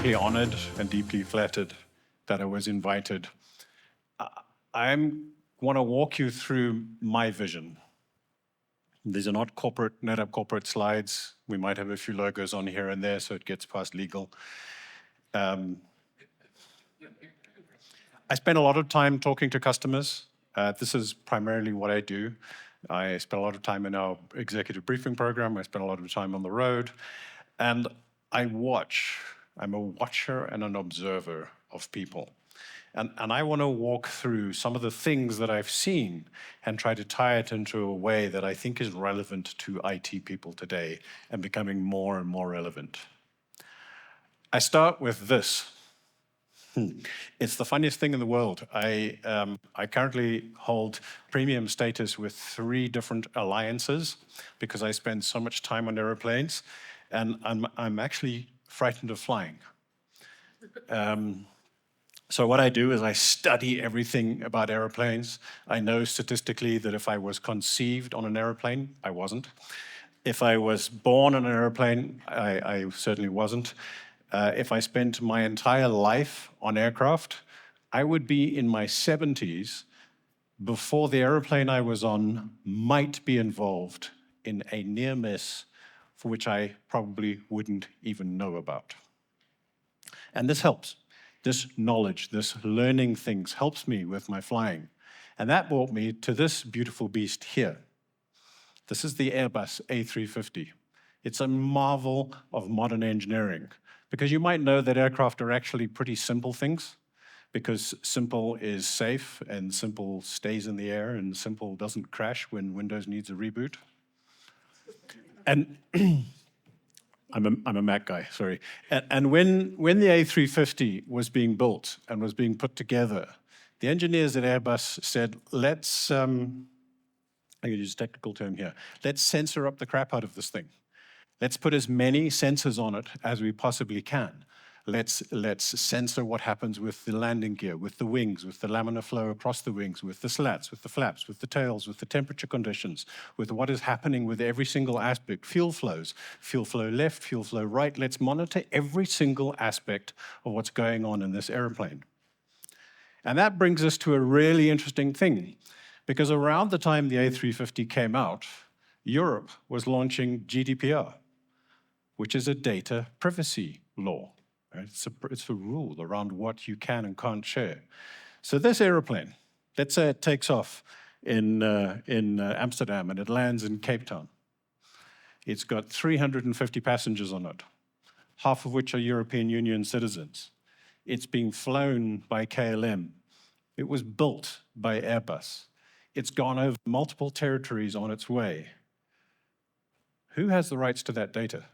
deeply honored and deeply flattered that I was invited. I want to walk you through my vision. These are not corporate, NetApp corporate slides. We might have a few logos on here and there, so it gets past legal. I spend a lot of time talking to customers. This is primarily what I do. I spend a lot of time in our executive briefing program. I spend a lot of time on the road. And I watch. I'm a watcher and an observer of people. And I want to walk through some of the things that I've seen and try to tie it into a way that I think is relevant to IT people today and becoming more and more relevant. I start with this. It's the funniest thing in the world. I currently hold premium status with 3 different alliances because I spend so much time on airplanes, and I'm actually frightened of flying. So what I do is I study everything about airplanes. I know statistically that if I was conceived on an airplane, I wasn't. If I was born on an airplane, I certainly wasn't. If I spent my entire life on aircraft, I would be in my 70s before the airplane I was on might be involved in a near miss for which I probably wouldn't even know about. And this helps. This knowledge, this learning things helps me with my flying. And that brought me to this beautiful beast here. This is the Airbus A350. It's a marvel of modern engineering, because you might know that aircraft are actually pretty simple things, because simple is safe and simple stays in the air and simple doesn't crash when Windows needs a reboot. And I'm a Mac guy, sorry. And when the A350 was being built and was being put together, the engineers at Airbus said, let's, I'm going to use a technical term here, let's censor up the crap out of this thing. Let's put as many sensors on it as we possibly can. Let's censor what happens with the landing gear, with the wings, with the laminar flow across the wings, with the slats, with the flaps, with the tails, with the temperature conditions, with what is happening with every single aspect, fuel flows, fuel flow left, fuel flow right. Let's monitor every single aspect of what's going on in this airplane. And that brings us to a really interesting thing, because around the time the A350 came out, Europe was launching GDPR, which is a data privacy law. Right? It's a rule around what you can and can't share. So this airplane, let's say it takes off in Amsterdam and it lands in Cape Town. It's got 350 passengers on it, half of which are European Union citizens. It's being flown by KLM. It was built by Airbus. It's gone over multiple territories on its way. Who has the rights to that data?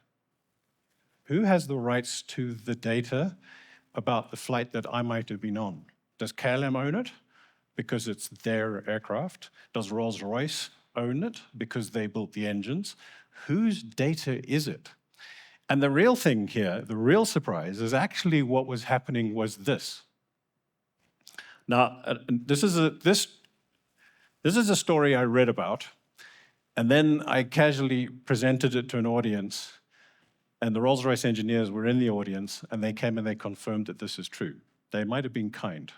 Who has the rights to the data about the flight that I might have been on? Does KLM own it because it's their aircraft? Does Rolls-Royce own it because they built the engines? Whose data is it? And the real thing here, the real surprise, is actually what was happening was this. Now, this is a story I read about, and then I casually presented it to an audience. And the Rolls-Royce engineers were in the audience, and they came and they confirmed that this is true. They might have been kind.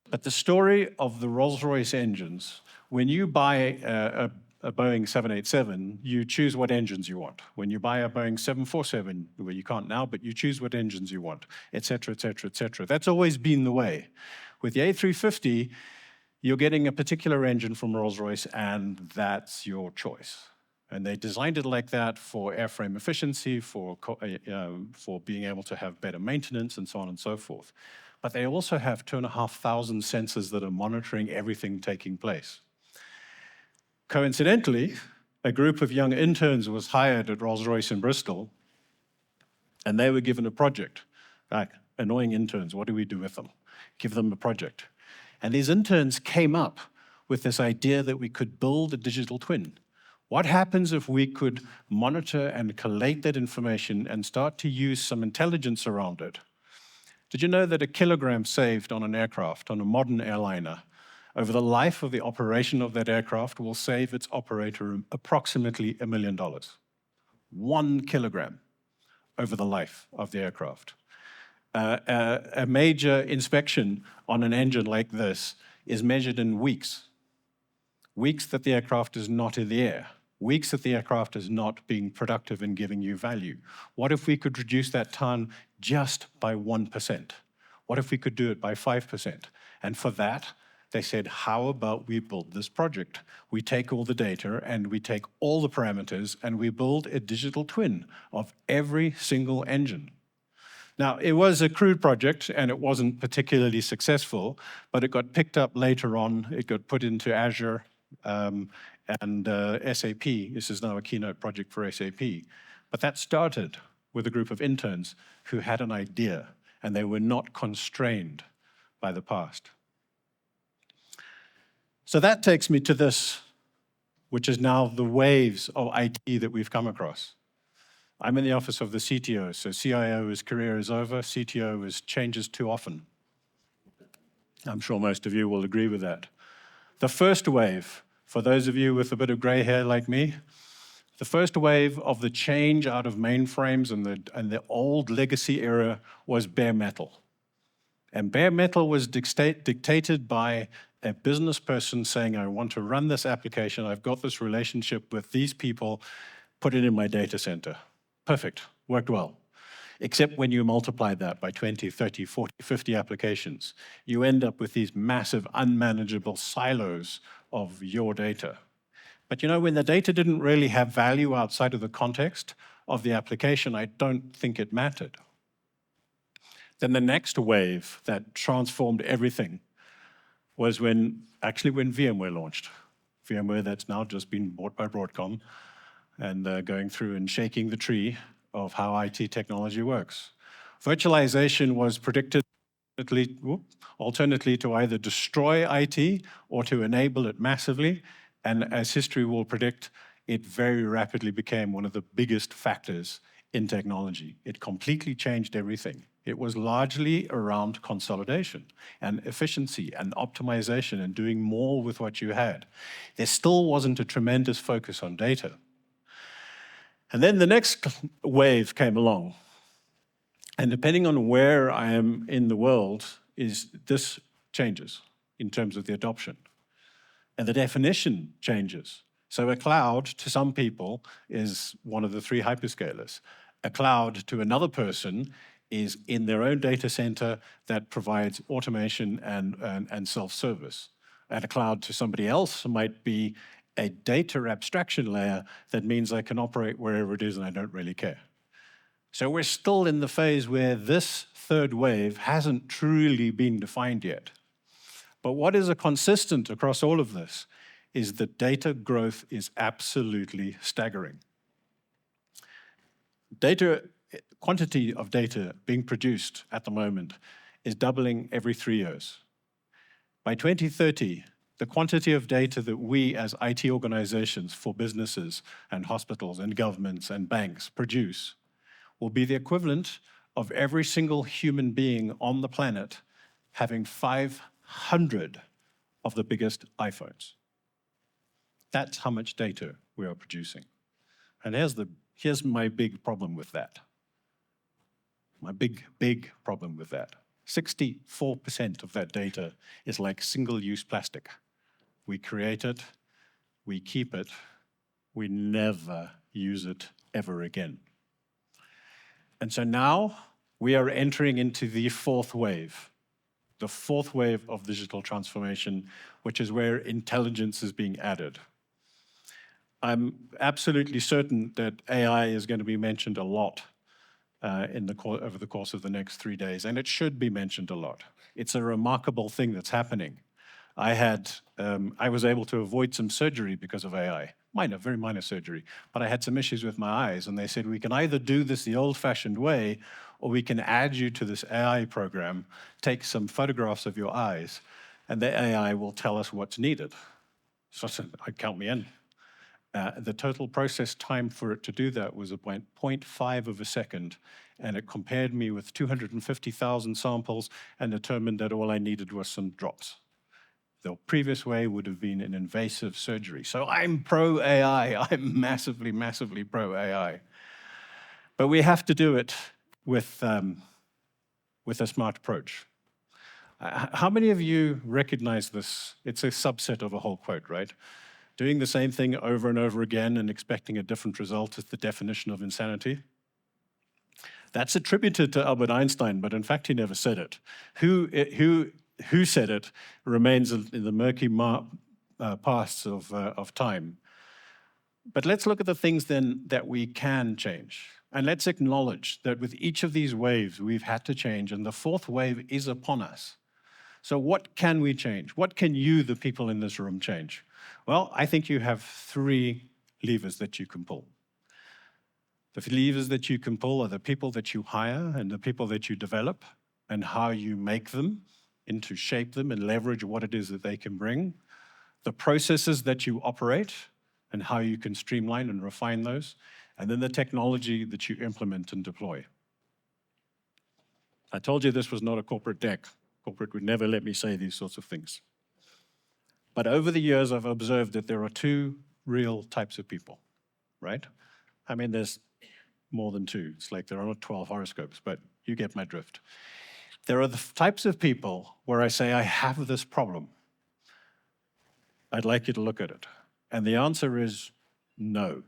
But the story of the Rolls-Royce engines, when you buy a Boeing 787, you choose what engines you want. When you buy a Boeing 747, well, you can't now, but you choose what engines you want, et cetera, et cetera, et cetera. That's always been the way. With the A350, you're getting a particular engine from Rolls-Royce, and that's your choice. And they designed it like that for airframe efficiency, for being able to have better maintenance, and so on and so forth. But they also have 2,500 sensors that are monitoring everything taking place. Coincidentally, a group of young interns was hired at Rolls-Royce in Bristol, and they were given a project. Like, annoying interns, what do we do with them? Give them a project. And these interns came up with this idea that we could build a digital twin. What happens if we could monitor and collate that information and start to use some intelligence around it? Did you know that a kilogram saved on an aircraft, on a modern airliner, over the life of the operation of that aircraft will save its operator approximately $1 million? 1 kilogram over the life of the aircraft. A major inspection on an engine like this is measured in weeks. Weeks that the aircraft is not in the air. Weeks that the aircraft is not being productive and giving you value. What if we could reduce that time just by 1%? What if we could do it by 5%? And for that, they said, how about we build this project? We take all the data and we take all the parameters and we build a digital twin of every single engine. Now, it was a crude project and it wasn't particularly successful, but it got picked up later on. It got put into Azure and SAP. This is now a keynote project for SAP. But that started with a group of interns who had an idea and they were not constrained by the past. So that takes me to this, which is now the waves of IT that we've come across. I'm in the office of the CTO, so CIO's career is over, CTO changes too often. I'm sure most of you will agree with that. The first wave, for those of you with a bit of gray hair like me, the first wave of the change out of mainframes and the old legacy era was bare metal. And bare metal was dictated by a business person saying, I want to run this application, I've got this relationship with these people, put it in my data center. Perfect, worked well. Except when you multiply that by 20, 30, 40, 50 applications, you end up with these massive unmanageable silos of your data. But you know, when the data didn't really have value outside of the context of the application, I don't think it mattered. Then the next wave that transformed everything was when VMware launched. VMware that's now just been bought by Broadcom and going through and shaking the tree of how IT technology works. Virtualization was predicted alternately to either destroy IT or to enable it massively, and as history will predict, it very rapidly became one of the biggest factors in technology. It completely changed everything. It was largely around consolidation and efficiency and optimization and doing more with what you had. There still wasn't a tremendous focus on data. And then the next wave came along. And depending on where I am in the world, this changes in terms of the adoption. And the definition changes. So a cloud, to some people, is one of the three hyperscalers. A cloud to another person is in their own data center that provides automation and self-service. And a cloud to somebody else might be a data abstraction layer that means I can operate wherever it is and I don't really care. So we're still in the phase where this third wave hasn't truly been defined yet. But what is a consistent across all of this is that data growth is absolutely staggering. Quantity of data being produced at the moment is doubling every 3 years. By 2030, the quantity of data that we as IT organizations for businesses and hospitals and governments and banks produce will be the equivalent of every single human being on the planet having 500 of the biggest iPhones. That's how much data we are producing. And here's my big problem with that. My big problem with that. 64% of that data is like single-use plastic. We create it, we keep it, we never use it ever again. And so now we are entering into the fourth wave of digital transformation, which is where intelligence is being added. I'm absolutely certain that AI is going to be mentioned a lot over the course of the next 3 days, and it should be mentioned a lot. It's a remarkable thing that's happening. I was able to avoid some surgery because of AI, very minor surgery, but I had some issues with my eyes, and they said, we can either do this the old-fashioned way, or we can add you to this AI program, take some photographs of your eyes, and the AI will tell us what's needed. So I said, I'd count me in. The total process time for it to do that was about 0.5 of a second, and it compared me with 250,000 samples and determined that all I needed was some drops. The previous way would have been an invasive surgery. So I'm pro-AI. I'm massively, massively pro-AI. But we have to do it with with a smart approach. How many of you recognize this? It's a subset of a whole quote, right? Doing the same thing over and over again and expecting a different result is the definition of insanity. That's attributed to Albert Einstein, but in fact, he never said it. Who said it remains in the murky past of time. But let's look at the things then that we can change. And let's acknowledge that with each of these waves, we've had to change, and the fourth wave is upon us. So what can we change? What can you, the people in this room, change? Well, I think you have three levers that you can pull. The levers that you can pull are the people that you hire and the people that you develop and how you make them into shape them and leverage what it is that they can bring. The processes that you operate and how you can streamline and refine those. And then the technology that you implement and deploy. I told you this was not a corporate deck. Corporate would never let me say these sorts of things. But over the years, I've observed that there are two real types of people, right? I mean, there's more than two. It's like there are not 12 horoscopes, but you get my drift. There are the types of people where I say, I have this problem. I'd like you to look at it. And the answer is no.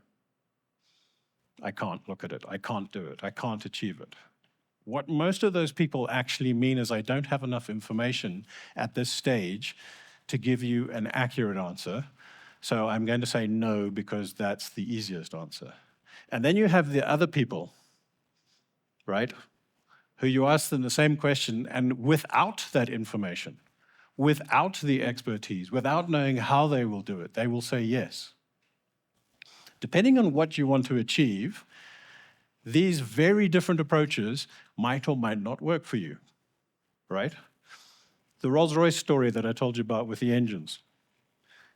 I can't look at it. I can't do it. I can't achieve it. What most of those people actually mean is I don't have enough information at this stage to give you an accurate answer. So I'm going to say no because that's the easiest answer. And then you have the other people, right, who you ask them the same question, and without that information, without the expertise, without knowing how they will do it, they will say yes. Depending on what you want to achieve, these very different approaches might or might not work for you, right? The Rolls-Royce story that I told you about with the engines,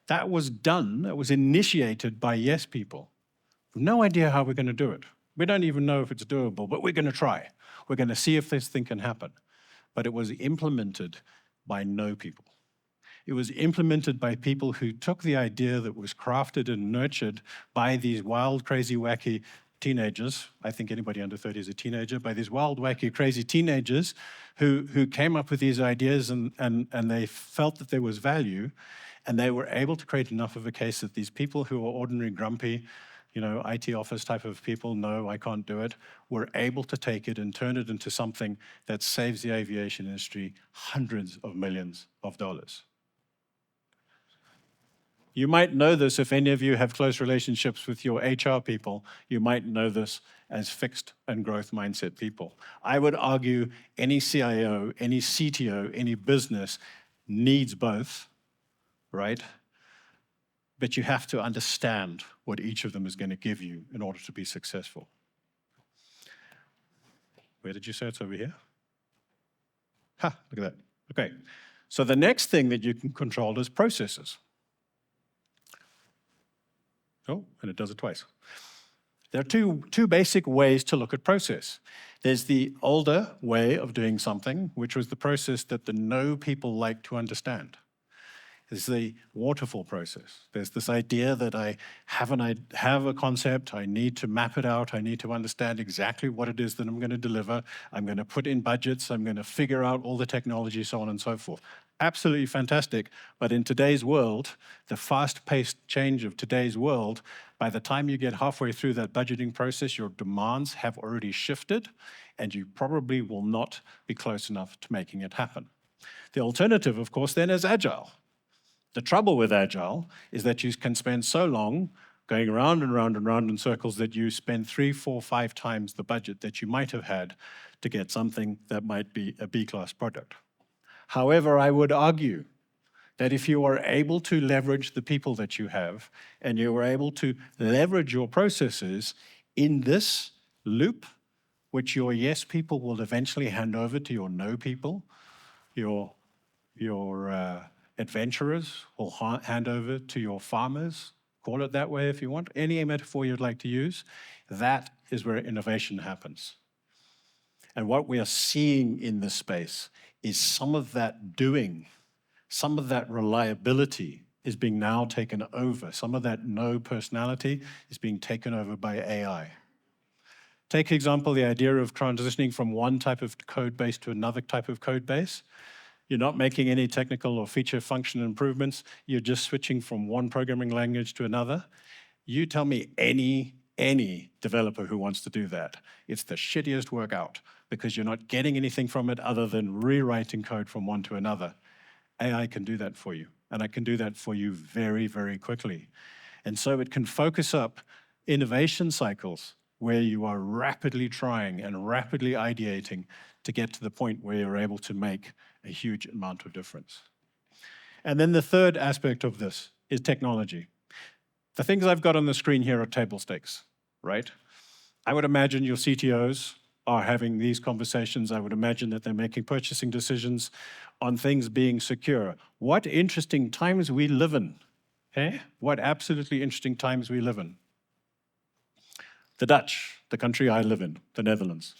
that was initiated by yes people. We have no idea how we're going to do it. We don't even know if it's doable, but we're going to try. We're going to see if this thing can happen. But it was implemented by no people. It was implemented by people who took the idea that was crafted and nurtured by these wild, crazy, wacky teenagers. I think anybody under 30 is a teenager, by these wild, wacky, crazy teenagers who came up with these ideas and they felt that there was value, and they were able to create enough of a case that these people who are ordinary, grumpy, IT office type of people, no, I can't do it, were able to take it and turn it into something that saves the aviation industry hundreds of millions of dollars. You might know this if any of you have close relationships with your HR people. You might know this as fixed and growth mindset people. I would argue any CIO, any CTO, any business needs both, right? But you have to understand what each of them is going to give you in order to be successful. Where did you say it's over here? Ha, look at that. Okay, so the next thing that you can control is processes. Oh, and it does it twice. There are two basic ways to look at process. There's the older way of doing something, which was the process that the no people like to understand. There's the waterfall process. There's this idea that I have a concept, I need to map it out, I need to understand exactly what it is that I'm going to deliver, I'm going to put in budgets, I'm going to figure out all the technology, so on and so forth. Absolutely fantastic, but in today's world, the fast-paced change of today's world, by the time you get halfway through that budgeting process, your demands have already shifted, and you probably will not be close enough to making it happen. The alternative, of course, then is agile. The trouble with agile is that you can spend so long going around and round and round in circles that you spend 3, 4, 5 times the budget that you might have had to get something that might be a B-class product. However, I would argue that if you are able to leverage the people that you have and you are able to leverage your processes in this loop, which your yes people will eventually hand over to your no people, your adventurers will hand over to your farmers, call it that way if you want, any metaphor you'd like to use, that is where innovation happens. And what we are seeing in this space is some of that doing, some of that reliability is being now taken over. Some of that no personality is being taken over by AI. Take example, the idea of transitioning from one type of code base to another type of code base. You're not making any technical or feature function improvements. You're just switching from one programming language to another. You tell me any developer who wants to do that. It's the shittiest work out because you're not getting anything from it other than rewriting code from one to another. AI can do that for you, and I can do that for you very, very quickly. And so it can focus up innovation cycles where you are rapidly trying and rapidly ideating to get to the point where you're able to make a huge amount of difference. And then the third aspect of this is technology. The things I've got on the screen here are table stakes, right? I would imagine your CTOs are having these conversations. I would imagine that they're making purchasing decisions on things being secure. What interesting times we live in, eh? What absolutely interesting times we live in. The Dutch, the country I live in, the Netherlands.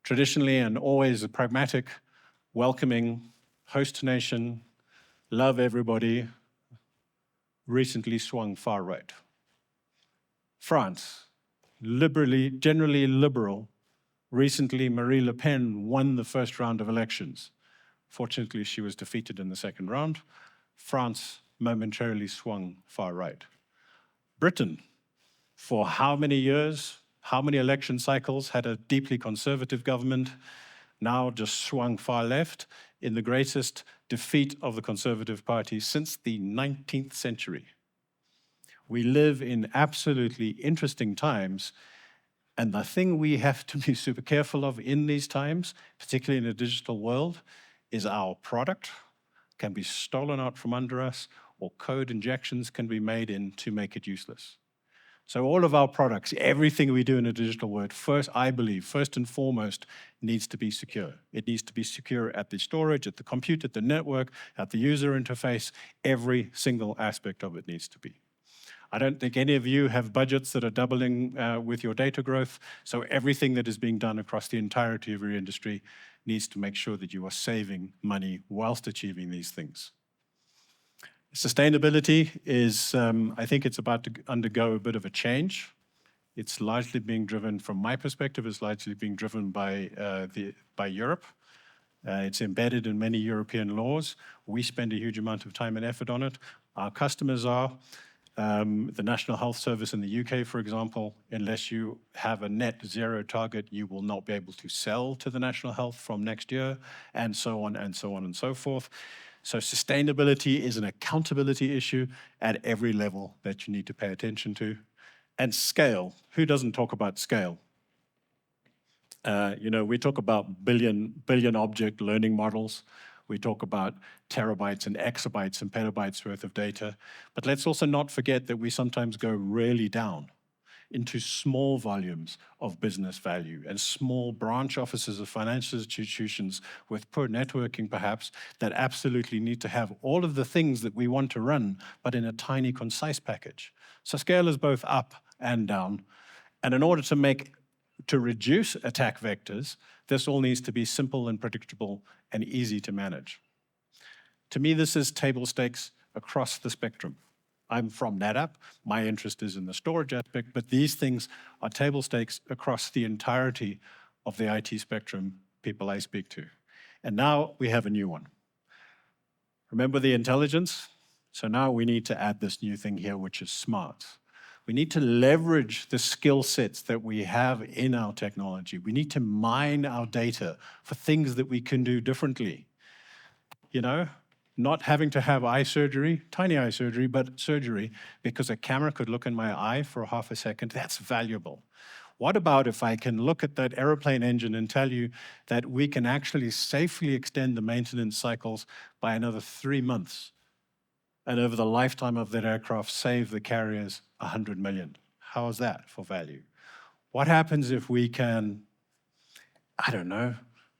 Traditionally and always a pragmatic, welcoming, host nation, love everybody, recently swung far right. France, generally liberal. Recently, Marine Le Pen won the first round of elections. Fortunately, she was defeated in the second round. France momentarily swung far right. Britain, for how many years, how many election cycles, had a deeply conservative government, now just swung far left in the greatest defeat of the Conservative Party since the 19th century. We live in absolutely interesting times, and the thing we have to be super careful of in these times, particularly in a digital world, is our product can be stolen out from under us, or code injections can be made in to make it useless. So all of our products, everything we do in a digital world, I believe, first and foremost, needs to be secure. It needs to be secure at the storage, at the compute, at the network, at the user interface. Every single aspect of it needs to be. I don't think any of you have budgets that are doubling with your data growth, so everything that is being done across the entirety of your industry needs to make sure that you are saving money whilst achieving these things. Sustainability is, I think it's about to undergo a bit of a change. It's largely being driven, from my perspective, it's largely being driven by Europe. It's embedded in many European laws. We spend a huge amount of time and effort on it. Our customers are. The National Health Service in the UK, for example, unless you have a net zero target, you will not be able to sell to the National Health from next year, and so on and so on and so forth. So sustainability is an accountability issue at every level that you need to pay attention to. And scale. Who doesn't talk about scale? We talk about billion object learning models. We talk about terabytes and exabytes and petabytes worth of data. But let's also not forget that we sometimes go really down into small volumes of business value and small branch offices of financial institutions with poor networking, perhaps, that absolutely need to have all of the things that we want to run, but in a tiny, concise package. So scale is both up and down. And in order to reduce attack vectors, this all needs to be simple and predictable and easy to manage. To me, this is table stakes across the spectrum. I'm from NetApp. My interest is in the storage aspect, but these things are table stakes across the entirety of the IT spectrum people I speak to. And now we have a new one. Remember the intelligence? So now we need to add this new thing here, which is smart. We need to leverage the skill sets that we have in our technology. We need to mine our data for things that we can do differently. Not having to have eye surgery, tiny eye surgery, but surgery, because a camera could look in my eye for half a second. That's valuable. What about if I can look at that airplane engine and tell you that we can actually safely extend the maintenance cycles by another 3 months? And over the lifetime of that aircraft, save the carriers $100 million. How is that for value? What happens if we can,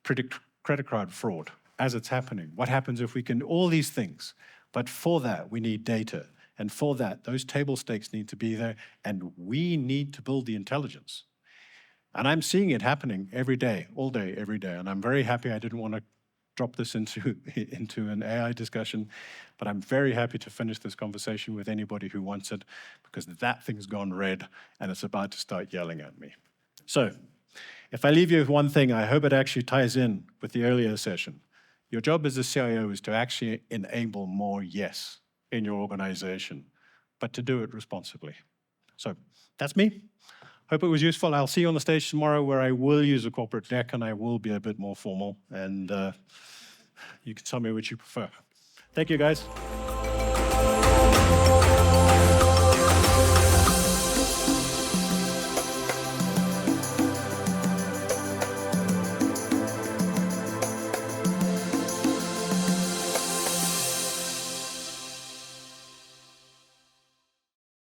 predict credit card fraud as it's happening? What happens if we can, all these things? But for that, we need data. And for that, those table stakes need to be there, and we need to build the intelligence. And I'm seeing it happening every day, all day, every day. And I'm very happy. I didn't want to drop this into an AI discussion, but I'm very happy to finish this conversation with anybody who wants it, because that thing's gone red and it's about to start yelling at me. So, if I leave you with one thing, I hope it actually ties in with the earlier session. Your job as a CIO is to actually enable more yes in your organization, but to do it responsibly. So that's me. Hope it was useful. I'll see you on the stage tomorrow where I will use a corporate deck and I will be a bit more formal. And you can tell me which you prefer. Thank you, guys.